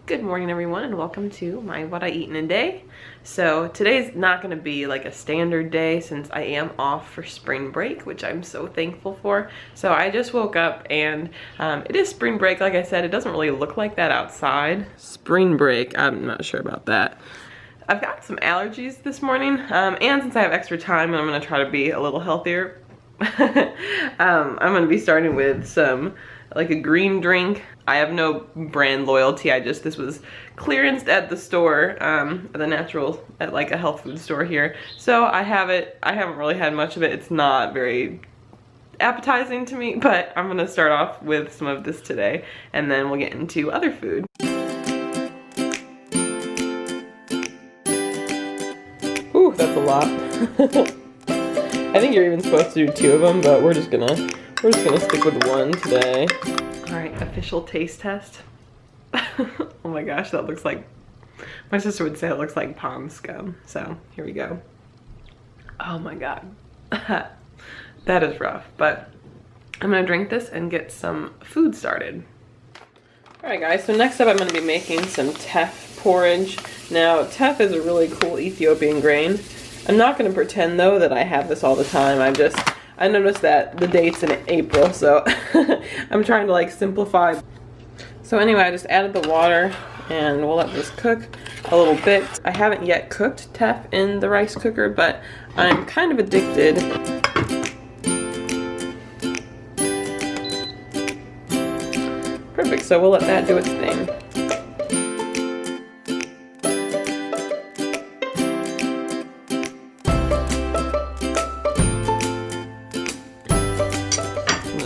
Good morning everyone and welcome to my what I eat in a day. So today's not going to be like a standard day since I am off for spring break, which I'm so thankful for. So I just woke up and it is spring break. Like I said, it doesn't really look like that outside. Spring break, I'm not sure about that. I've got some allergies this morning and since I have extra time and I'm going to try to be a little healthier, I'm going to be starting with some like a green drink. I have no brand loyalty. This was clearanced at the store, at the natural, at like a health food store here. So I have it. I haven't really had much of it. It's not very appetizing to me, but I'm gonna start off with some of this today and then we'll get into other food. Ooh, that's a lot. I think you're even supposed to do 2 of them, but we're just gonna stick with 1 today. All right, official taste test. Oh my gosh, that looks like, my sister would say it looks like pond scum. So here we go. Oh my God, that is rough, but I'm gonna drink this and get some food started. All right guys, so next up I'm gonna be making some teff porridge. Now, teff is a really cool Ethiopian grain. I'm not gonna pretend though that I have this all the time. I noticed that the date's in April, so I'm trying to like simplify. So anyway, I just added the water and we'll let this cook a little bit. I haven't yet cooked teff in the rice cooker, but I'm kind of addicted. Perfect, so we'll let that do its thing.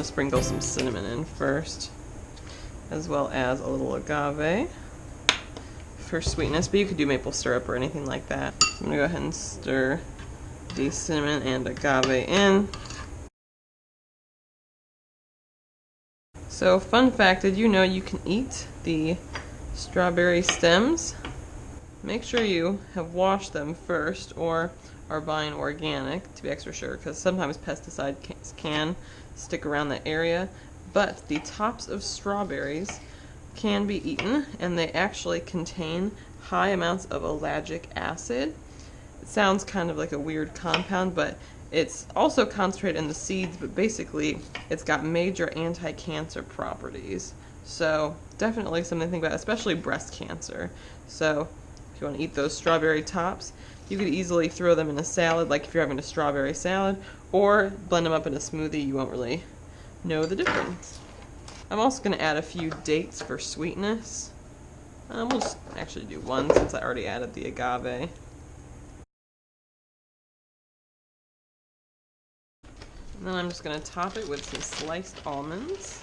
Sprinkle some cinnamon in first, as well as a little agave for sweetness, but you could do maple syrup or anything like that. I'm gonna go ahead and stir the cinnamon and agave in. So fun fact, did you know you can eat the strawberry stems? Make sure you have washed them first or are buying organic to be extra sure, because sometimes pesticides can stick around the area, but the tops of strawberries can be eaten and they actually contain high amounts of ellagic acid. It sounds kind of like a weird compound, but it's also concentrated in the seeds, but basically it's got major anti-cancer properties. So definitely something to think about, especially breast cancer. So if you want to eat those strawberry tops, you could easily throw them in a salad, like if you're having a strawberry salad, or blend them up in a smoothie. You won't really know the difference. I'm also going to add a few dates for sweetness. We'll just actually do 1 since I already added the agave. And then I'm just going to top it with some sliced almonds.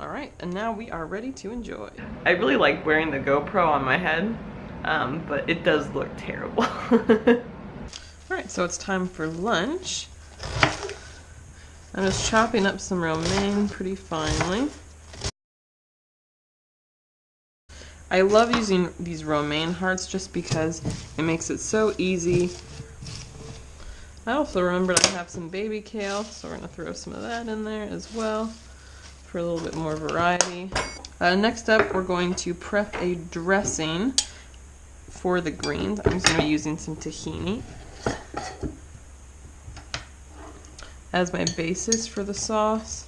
Alright, and now we are ready to enjoy. I really like wearing the GoPro on my head, but it does look terrible. Alright, so it's time for lunch. I'm just chopping up some romaine pretty finely. I love using these romaine hearts just because it makes it so easy. I also remembered I have some baby kale, so we're going to throw some of that in there as well for a little bit more variety. Next up, we're going to prep a dressing for the greens. I'm just going to be using some tahini as my basis for the sauce.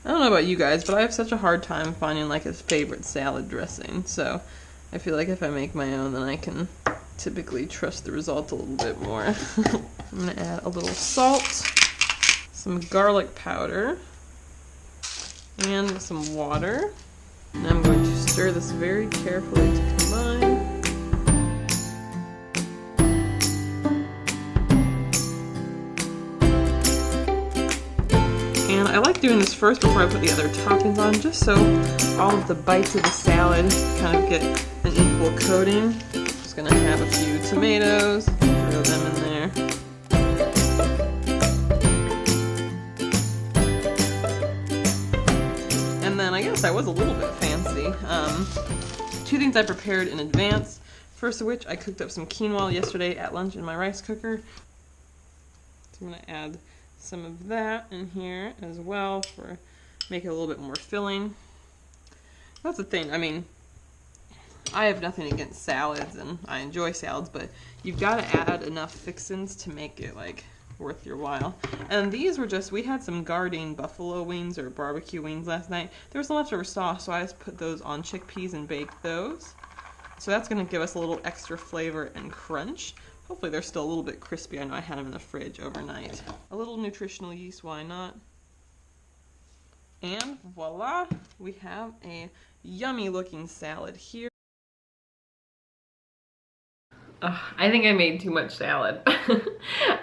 I don't know about you guys, but I have such a hard time finding like a favorite salad dressing. So I feel like if I make my own, then I can typically trust the result a little bit more. I'm going to add a little salt, some garlic powder, and some water. And I'm going to stir this very carefully to combine. And I like doing this first before I put the other toppings on, just so all of the bites of the salad kind of get an equal coating. Just gonna have a few tomatoes, throw them in there. And then I guess I was a little bit fancy. 2 things I prepared in advance. First of which, I cooked up some quinoa yesterday at lunch in my rice cooker. So I'm gonna add some of that in here as well for make it a little bit more filling. That's the thing. I mean, I have nothing against salads, and I enjoy salads, but you've got to add enough fixins to make it like worth your while. And these were just, we had some Gardein buffalo wings or barbecue wings last night. There was some leftover sauce, so I just put those on chickpeas and baked those. So that's going to give us a little extra flavor and crunch. Hopefully they're still a little bit crispy. I know I had them in the fridge overnight. A little nutritional yeast, why not? And voila, we have a yummy looking salad here. I think I made too much salad.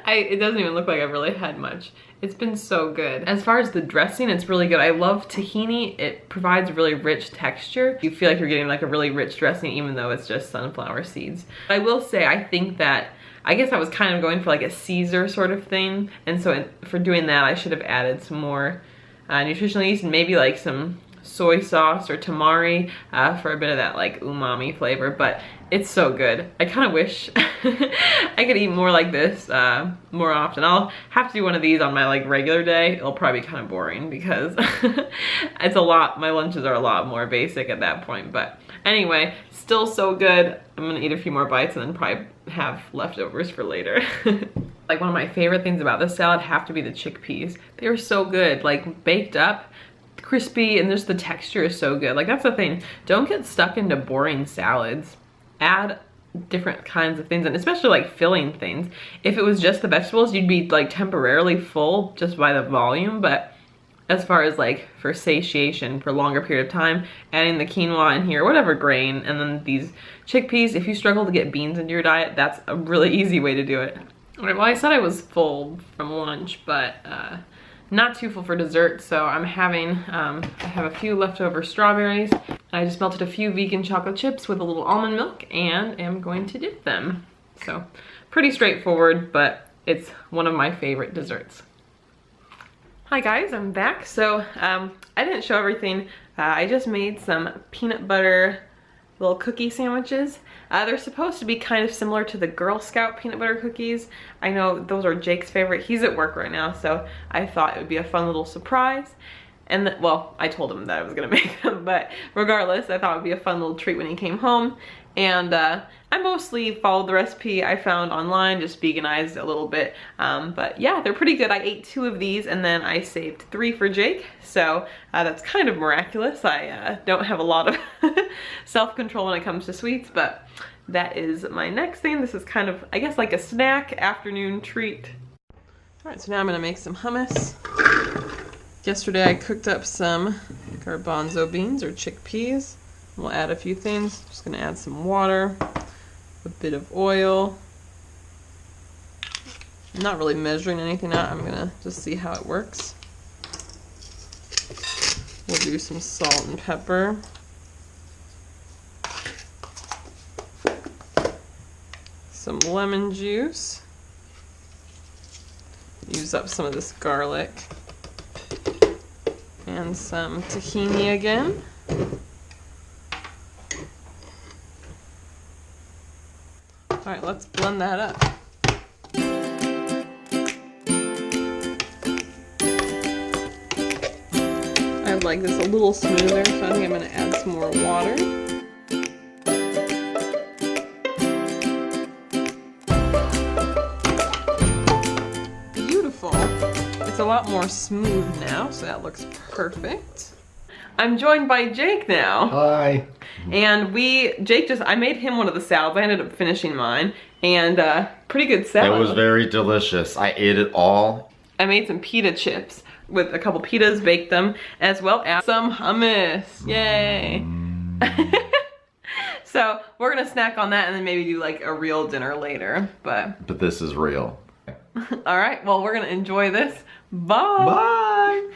It doesn't even look like I've really had much. It's been so good. As far as the dressing, it's really good. I love tahini. It provides really rich texture. You feel like you're getting like a really rich dressing even though it's just sunflower seeds. I will say, I think that, I guess I was kind of going for like a Caesar sort of thing. And so for doing that, I should have added some more nutritional yeast and maybe like some soy sauce or tamari for a bit of that like umami flavor, but it's so good. I kind of wish I could eat more like this more often. I'll have to do one of these on my like regular day. It'll probably be kind of boring because it's a lot, my lunches are a lot more basic at that point, but anyway, still so good. I'm gonna eat a few more bites and then probably have leftovers for later. Like one of my favorite things about this salad have to be the chickpeas. They were so good, like baked up, crispy, and just the texture is so good. Like that's the thing, don't get stuck into boring salads. Add different kinds of things, and especially like filling things. If it was just the vegetables, you'd be like temporarily full just by the volume, but as far as like for satiation for a longer period of time, adding the quinoa in here, whatever grain, and then these chickpeas, if you struggle to get beans into your diet, that's a really easy way to do it. All right, well, I said I was full from lunch, but not too full for dessert, so I'm having, I have a few leftover strawberries. I just melted a few vegan chocolate chips with a little almond milk and am going to dip them. So pretty straightforward, but it's one of my favorite desserts. Hi guys, I'm back. So I didn't show everything. I just made some peanut butter little cookie sandwiches. They're supposed to be kind of similar to the Girl Scout peanut butter cookies. I know those are Jake's favorite. He's at work right now, so I thought it would be a fun little surprise. And well, I told him that I was gonna make them, but regardless, I thought it would be a fun little treat when he came home. And I mostly followed the recipe I found online, just veganized a little bit. But yeah, they're pretty good. I ate 2 of these and then I saved 3 for Jake. So that's kind of miraculous. I don't have a lot of self-control when it comes to sweets, but that is my next thing. This is kind of, I guess, like a snack afternoon treat. All right, so now I'm gonna make some hummus. Yesterday I cooked up some garbanzo beans or chickpeas. We'll add a few things. Just gonna add some water, a bit of oil. I'm not really measuring anything out. I'm gonna just see how it works. We'll do some salt and pepper. Some lemon juice. Use up some of this garlic. And some tahini again. All right, let's blend that up. I'd like this a little smoother, so I think I'm gonna add some more water. Beautiful. It's a lot more smooth now, so that looks perfect. I'm joined by Jake now. Hi. And I made him one of the salads. I ended up finishing mine, and pretty good salad. It was very delicious. I ate it all. I made some pita chips with a couple pitas, baked them, as well as some hummus. Yay. So we're gonna snack on that and then maybe do like a real dinner later, but this is real. All right, well, we're gonna enjoy this. Bye. Bye.